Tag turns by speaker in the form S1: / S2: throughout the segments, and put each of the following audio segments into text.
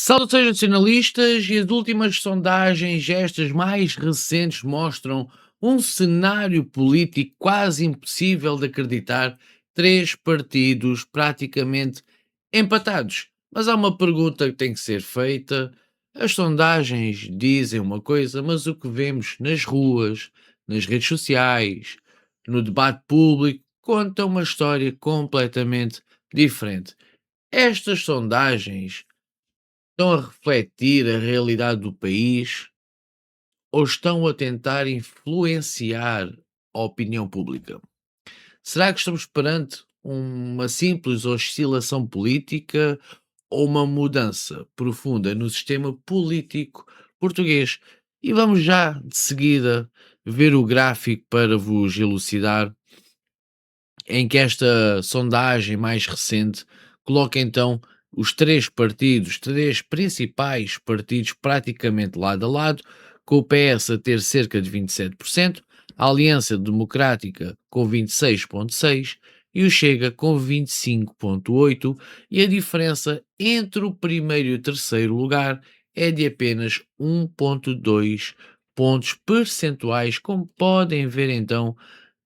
S1: Saudações nacionalistas e as últimas sondagens, estas mais recentes, mostram um cenário político quase impossível de acreditar. Três partidos praticamente empatados. Mas há uma pergunta que tem que ser feita. As sondagens dizem uma coisa, mas o que vemos nas ruas, nas redes sociais, no debate público, conta uma história completamente diferente. Estas sondagens estão a refletir a realidade do país ou estão a tentar influenciar a opinião pública? Será que estamos perante uma simples oscilação política ou uma mudança profunda no sistema político português? E vamos já de seguida ver o gráfico para vos elucidar, em que esta sondagem mais recente coloca então os três principais partidos praticamente lado a lado, com o PS a ter cerca de 27%, a Aliança Democrática com 26,6% e o Chega com 25,8%, e a diferença entre o primeiro e o terceiro lugar é de apenas 1,2 pontos percentuais, como podem ver então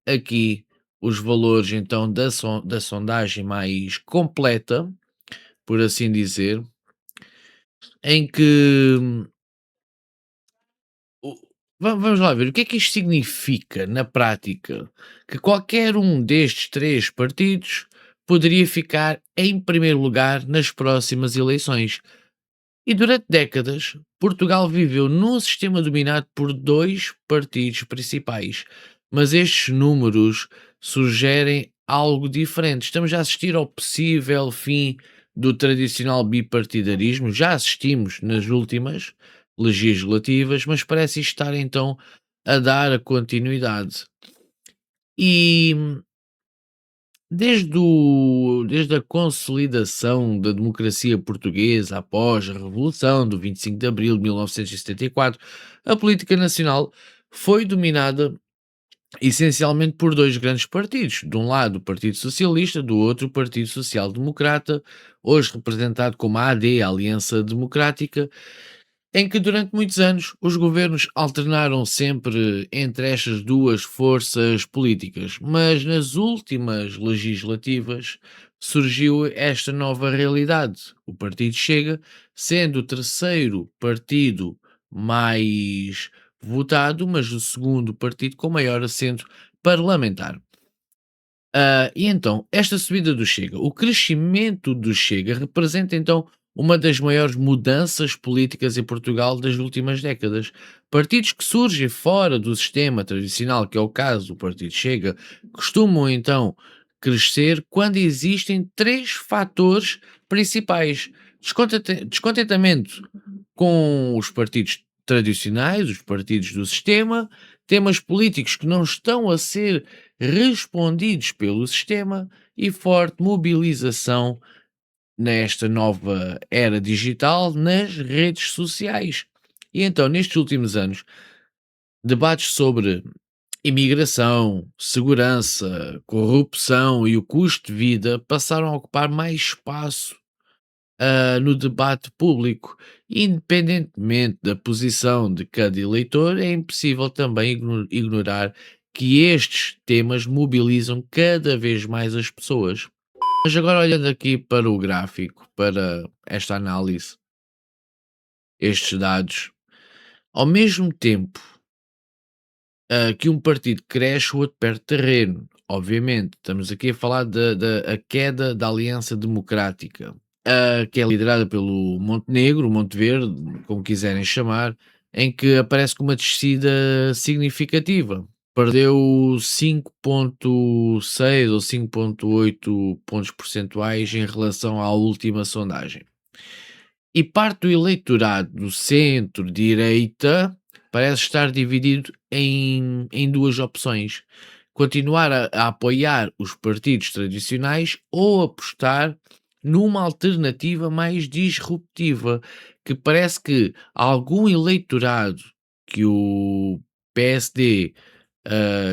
S1: aqui os valores então da sondagem mais completa, por assim dizer, em que o vamos lá ver, o que é que isto significa na prática? Que qualquer um destes 3 partidos poderia ficar em primeiro lugar nas próximas eleições. E durante décadas, Portugal viveu num sistema dominado por 2 partidos principais, mas estes números sugerem algo diferente. Estamos a assistir ao possível fim do tradicional bipartidarismo, já assistimos nas últimas legislativas, mas parece estar então a dar a continuidade. E desde a consolidação da democracia portuguesa após a Revolução do 25 de Abril de 1974, a política nacional foi dominada essencialmente por dois grandes partidos. De um lado, o Partido Socialista, do outro, o Partido Social Democrata, hoje representado como a AD, a Aliança Democrática, em que durante muitos anos os governos alternaram sempre entre estas duas forças políticas, mas nas últimas legislativas surgiu esta nova realidade. O Partido Chega, sendo o terceiro partido mais votado, mas o segundo partido com maior assento parlamentar. E então, esta subida do Chega, o crescimento do Chega representa então uma das maiores mudanças políticas em Portugal das últimas décadas. Partidos que surgem fora do sistema tradicional, que é o caso do Partido Chega, costumam então crescer quando existem três fatores principais: descontentamento com os partidos tradicionais, os partidos do sistema, temas políticos que não estão a ser respondidos pelo sistema e forte mobilização nesta nova era digital nas redes sociais. E então, nestes últimos anos, debates sobre imigração, segurança, corrupção e o custo de vida passaram a ocupar mais espaço no debate público. Independentemente da posição de cada eleitor, é impossível também ignorar que estes temas mobilizam cada vez mais as pessoas. Mas agora, olhando aqui para o gráfico, para esta análise, estes dados, ao mesmo tempo que um partido cresce, o outro perde terreno. Obviamente, estamos aqui a falar da a queda da Aliança Democrática, que é liderada pelo Montenegro, Monteverde, como quiserem chamar, em que aparece com uma descida significativa. Perdeu 5,6 ou 5,8 pontos percentuais em relação à última sondagem. E parte do eleitorado do centro-direita parece estar dividido em 2 opções: continuar a apoiar os partidos tradicionais ou apostar numa alternativa mais disruptiva, que parece que algum eleitorado que o PSD,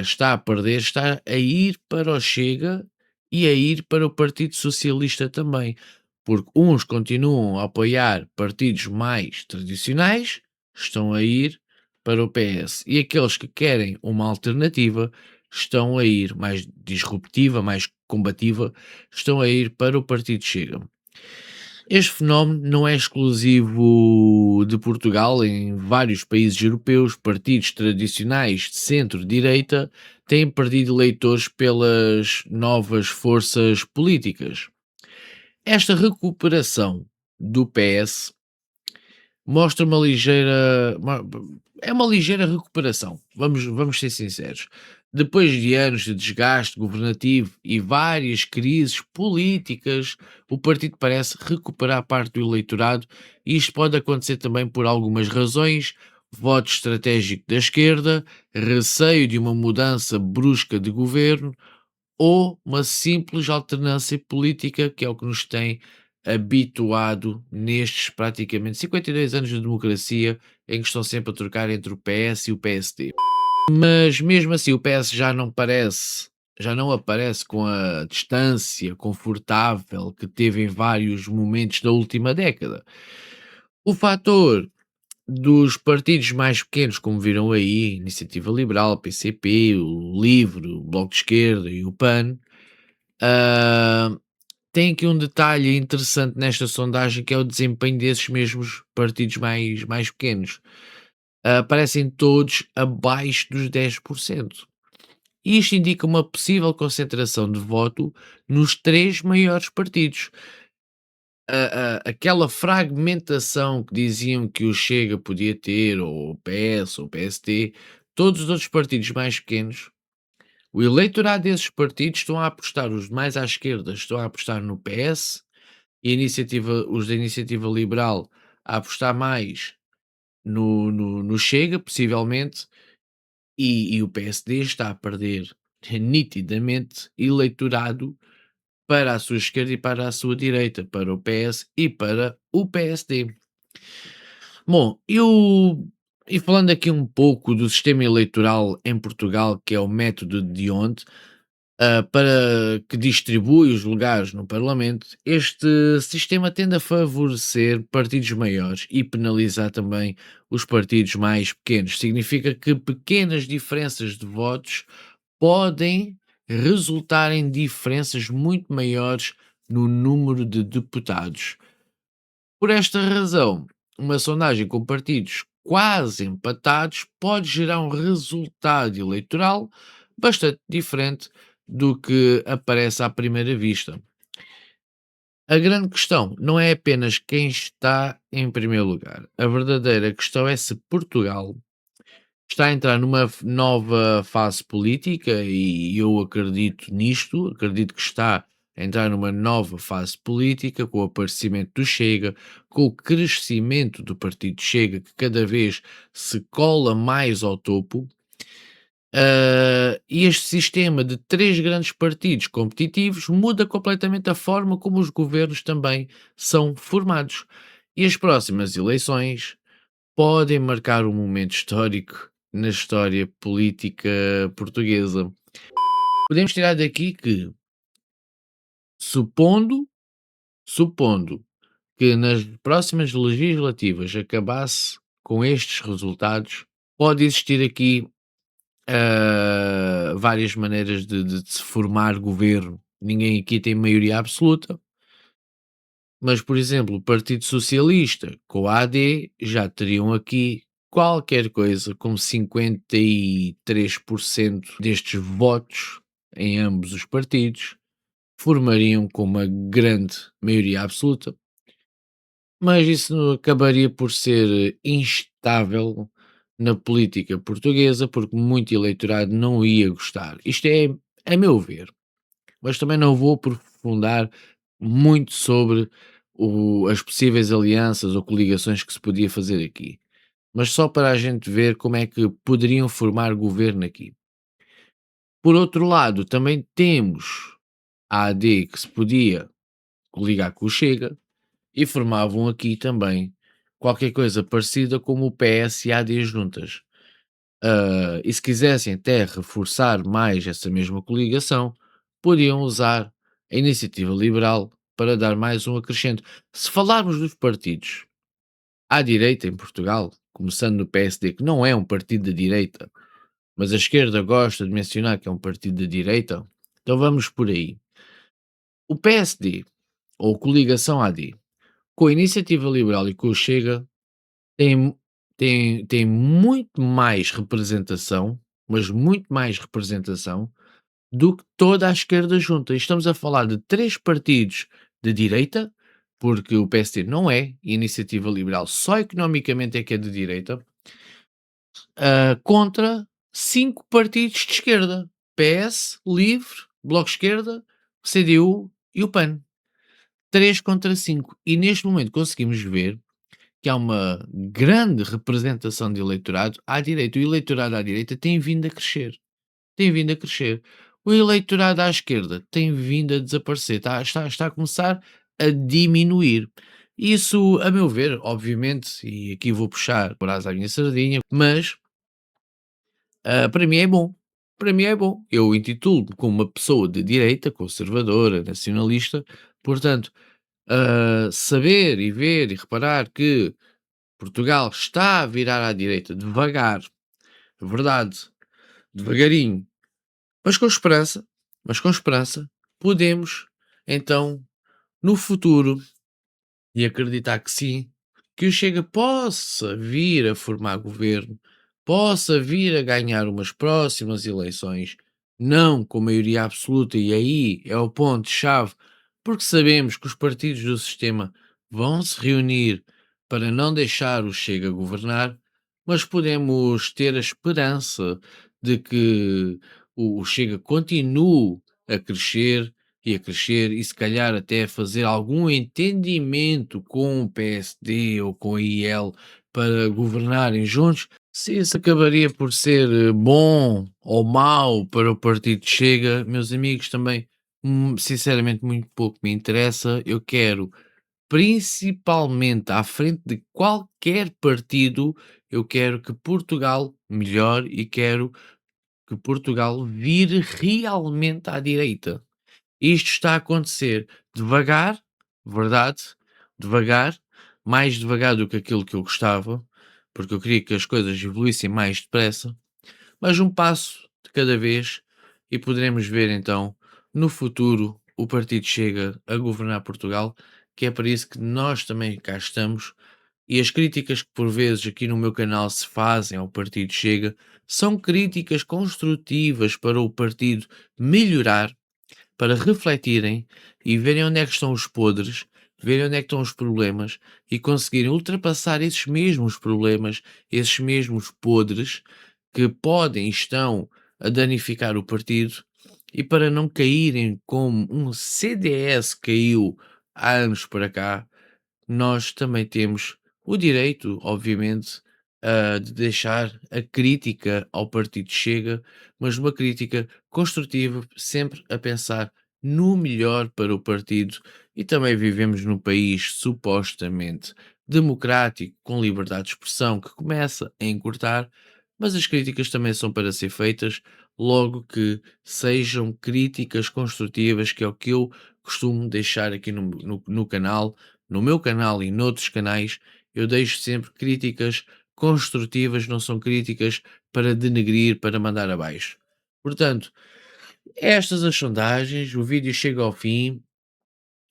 S1: está a perder, está a ir para o Chega e a ir para o Partido Socialista também. porque uns continuam a apoiar partidos mais tradicionais, estão a ir para o PS, e aqueles que querem uma alternativa estão a ir mais disruptiva, mais combativa, estão a ir para o Partido Chega. Este fenómeno não é exclusivo de Portugal. Em vários países europeus, partidos tradicionais de centro-direita têm perdido eleitores pelas novas forças políticas. Esta recuperação do PS mostra uma ligeira recuperação, vamos ser sinceros. Depois de anos de desgaste governativo e várias crises políticas, o partido parece recuperar parte do eleitorado, e isto pode acontecer também por algumas razões: voto estratégico da esquerda, receio de uma mudança brusca de governo ou uma simples alternância política, que é o que nos tem habituado nestes praticamente 52 anos de democracia, em que estão sempre a trocar entre o PS e o PSD. Mas mesmo assim o PS já não aparece com a distância confortável que teve em vários momentos da última década. O fator dos partidos mais pequenos, como viram aí, Iniciativa Liberal, PCP, o LIVRE, o Bloco de Esquerda e o PAN, ah, tem aqui um detalhe interessante nesta sondagem, que é o desempenho desses mesmos partidos mais pequenos. Aparecem todos abaixo dos 10%. Isto indica uma possível concentração de voto nos três maiores partidos. Aquela fragmentação que diziam que o Chega podia ter, ou o PS, ou o PSD, todos os outros partidos mais pequenos, o eleitorado desses partidos estão a apostar, os mais à esquerda estão a apostar no PS, e os da Iniciativa Liberal a apostar mais no Chega, possivelmente, e o PSD está a perder nitidamente eleitorado para a sua esquerda e para a sua direita, para o PS e para o PSD. Bom, e falando aqui um pouco do sistema eleitoral em Portugal, que é o método de Hond, para que distribui os lugares no Parlamento, este sistema tende a favorecer partidos maiores e penalizar também os partidos mais pequenos. Significa que pequenas diferenças de votos podem resultar em diferenças muito maiores no número de deputados. Por esta razão, uma sondagem com partidos quase empatados pode gerar um resultado eleitoral bastante diferente do que aparece à primeira vista. A grande questão não é apenas quem está em primeiro lugar. A verdadeira questão é se Portugal está a entrar numa nova fase política, e eu acredito nisto, acredito que está a entrar numa nova fase política com o aparecimento do Chega, com o crescimento do partido Chega, que cada vez se cola mais ao topo. E este sistema de três grandes partidos competitivos muda completamente a forma como os governos também são formados. E as próximas eleições podem marcar um momento histórico na história política portuguesa. Podemos tirar daqui que, supondo, supondo que nas próximas legislativas acabasse com estes resultados, pode existir aqui várias maneiras de se formar governo. Ninguém aqui tem maioria absoluta, mas, por exemplo, o Partido Socialista com a AD já teriam aqui qualquer coisa como 53% destes votos em ambos os partidos, formariam com uma grande maioria absoluta, mas isso acabaria por ser instável na política portuguesa, porque muito eleitorado não ia gostar. Isto é a meu ver, mas também não vou aprofundar muito sobre as possíveis alianças ou coligações que se podia fazer aqui, mas só para a gente ver como é que poderiam formar governo aqui. Por outro lado, também temos a AD, que se podia coligar com o Chega, e formavam aqui também qualquer coisa parecida como o PS e a AD juntas. E se quisessem até reforçar mais essa mesma coligação, podiam usar a Iniciativa Liberal para dar mais um acrescento. Se falarmos dos partidos à direita em Portugal, começando no PSD, que não é um partido de direita, mas a esquerda gosta de mencionar que é um partido de direita, então vamos por aí. O PSD, ou Coligação AD, com a Iniciativa Liberal e com o Chega, tem, tem muito mais representação, mas muito mais representação do que toda a esquerda junta. E estamos a falar de 3 partidos de direita, porque o PSD não é, e a Iniciativa Liberal só economicamente é que é de direita, contra 5 partidos de esquerda: PS, LIVRE, Bloco de Esquerda, CDU e o PAN. 3 contra 5. E neste momento conseguimos ver que há uma grande representação de eleitorado à direita. O eleitorado à direita tem vindo a crescer. Tem vindo a crescer. O eleitorado à esquerda tem vindo a desaparecer, está a começar a diminuir. Isso, a meu ver, obviamente, e aqui vou puxar brasa à minha sardinha, mas para mim é bom. Para mim é bom. Eu intitulo-me como uma pessoa de direita, conservadora, nacionalista, portanto, saber e ver e reparar que Portugal está a virar à direita devagar, verdade, devagarinho, mas com esperança, mas com esperança, podemos então, no futuro, e acreditar que sim, que o Chega possa vir a formar governo, possa vir a ganhar umas próximas eleições, não com maioria absoluta, e aí é o ponto-chave, porque sabemos que os partidos do sistema vão se reunir para não deixar o Chega governar, mas podemos ter a esperança de que o Chega continue a crescer e a crescer e se calhar até fazer algum entendimento com o PSD ou com a IL para governarem juntos, se isso acabaria por ser bom ou mau para o partido Chega, meus amigos, também sinceramente muito pouco me interessa. Eu quero, principalmente à frente de qualquer partido, eu quero que Portugal melhore e quero que Portugal vire realmente à direita. Isto está a acontecer devagar, verdade, devagar, mais devagar do que aquilo que eu gostava, porque eu queria que as coisas evoluíssem mais depressa, mas um passo de cada vez e poderemos ver então no futuro o partido Chega a governar Portugal, que é para isso que nós também cá estamos. E as críticas que por vezes aqui no meu canal se fazem ao partido Chega são críticas construtivas para o partido melhorar, para refletirem e verem onde é que estão os podres, verem onde é que estão os problemas e conseguirem ultrapassar esses mesmos problemas, esses mesmos podres que podem e estão a danificar o partido e para não caírem como um CDS caiu há anos para cá, nós também temos o direito, obviamente, de deixar a crítica ao partido Chega, mas uma crítica construtiva, sempre a pensar no melhor para o partido e também vivemos num país supostamente democrático, com liberdade de expressão, que começa a encurtar, mas as críticas também são para ser feitas, logo que sejam críticas construtivas, que é o que eu costumo deixar aqui no canal, no meu canal e noutros canais, eu deixo sempre críticas construtivas, não são críticas para denegrir, para mandar abaixo. Portanto, estas as sondagens, o vídeo chega ao fim.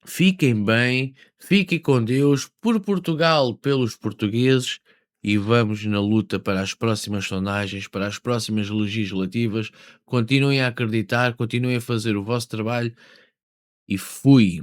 S1: Fiquem bem, fiquem com Deus, por Portugal, pelos portugueses, e vamos na luta para as próximas sondagens, para as próximas legislativas. Continuem a acreditar, continuem a fazer o vosso trabalho e fui.